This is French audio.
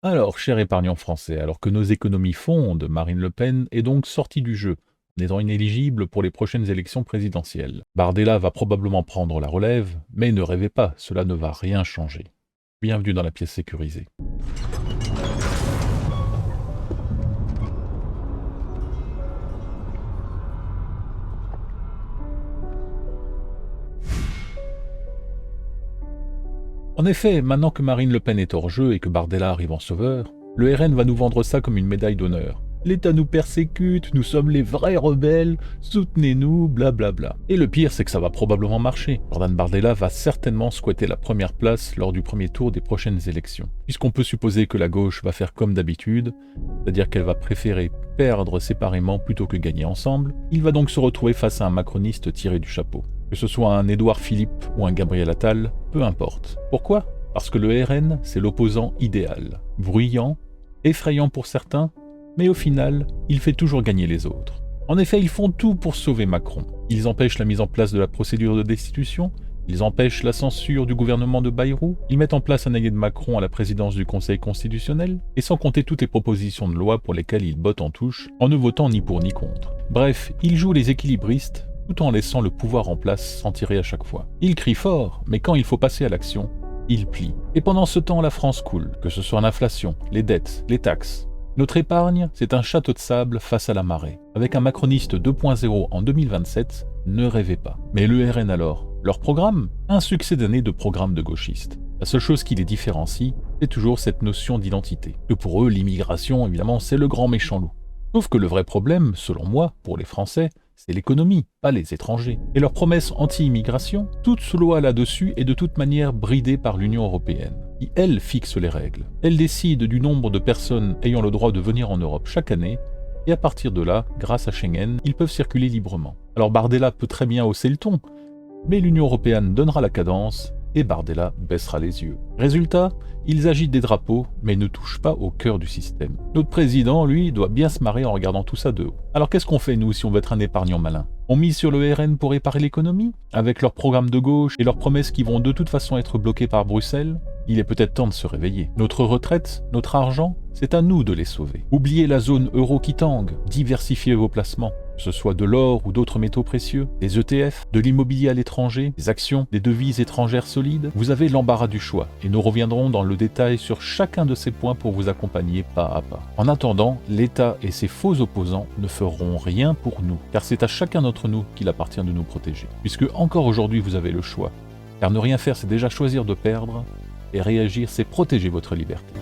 Alors, cher épargnant français, alors que nos économies fondent, Marine Le Pen est donc sortie du jeu, en étant inéligible pour les prochaines élections présidentielles. Bardella va probablement prendre la relève, mais ne rêvez pas, cela ne va rien changer. Bienvenue dans la pièce sécurisée. En effet, maintenant que Marine Le Pen est hors jeu et que Bardella arrive en sauveur, le RN va nous vendre ça comme une médaille d'honneur. L'État nous persécute, nous sommes les vrais rebelles, soutenez-nous, blablabla. Et le pire, c'est que ça va probablement marcher. Jordan Bardella va certainement squatter la première place lors du premier tour des prochaines élections. Puisqu'on peut supposer que la gauche va faire comme d'habitude, c'est-à-dire qu'elle va préférer perdre séparément plutôt que gagner ensemble, il va donc se retrouver face à un macroniste tiré du chapeau. Que ce soit un Édouard Philippe ou un Gabriel Attal, peu importe. Pourquoi ? Parce que le RN, c'est l'opposant idéal. Bruyant, effrayant pour certains, mais au final, il fait toujours gagner les autres. En effet, ils font tout pour sauver Macron. Ils empêchent la mise en place de la procédure de destitution, ils empêchent la censure du gouvernement de Bayrou, ils mettent en place un allié de Macron à la présidence du Conseil constitutionnel, et sans compter toutes les propositions de loi pour lesquelles ils bottent en touche, en ne votant ni pour ni contre. Bref, ils jouent les équilibristes, tout en laissant le pouvoir en place s'en tirer à chaque fois. Ils crient fort, mais quand il faut passer à l'action, ils plient. Et pendant ce temps, la France coule, que ce soit l'inflation, les dettes, les taxes. Notre épargne, c'est un château de sable face à la marée. Avec un macroniste 2.0 en 2027, ne rêvez pas. Mais le RN alors, leur programme ? Un succès d'année de programme de gauchistes. La seule chose qui les différencie, c'est toujours cette notion d'identité. Que pour eux, l'immigration, évidemment, c'est le grand méchant loup. Sauf que le vrai problème, selon moi, pour les Français, c'est l'économie, pas les étrangers. Et leur promesse anti-immigration, toute loi là-dessus est de toute manière bridée par l'Union européenne, qui, elle, fixe les règles. Elle décide du nombre de personnes ayant le droit de venir en Europe chaque année, et à partir de là, grâce à Schengen, ils peuvent circuler librement. Alors Bardella peut très bien hausser le ton, mais l'Union européenne donnera la cadence, et Bardella baissera les yeux. Résultat, ils agitent des drapeaux, mais ne touchent pas au cœur du système. Notre président, lui, doit bien se marrer en regardant tout ça de haut. Alors qu'est-ce qu'on fait, nous, si on veut être un épargnant malin ? On mise sur le RN pour réparer l'économie ? Avec leurs programmes de gauche et leurs promesses qui vont de toute façon être bloquées par Bruxelles ? Il est peut-être temps de se réveiller. Notre retraite, notre argent, c'est à nous de les sauver. Oubliez la zone euro qui tangue, diversifiez vos placements. Que ce soit de l'or ou d'autres métaux précieux, des ETF, de l'immobilier à l'étranger, des actions, des devises étrangères solides, vous avez l'embarras du choix et nous reviendrons dans le détail sur chacun de ces points pour vous accompagner pas à pas. En attendant, l'État et ses faux opposants ne feront rien pour nous, car c'est à chacun d'entre nous qu'il appartient de nous protéger. Puisque encore aujourd'hui vous avez le choix, car ne rien faire c'est déjà choisir de perdre, et réagir c'est protéger votre liberté.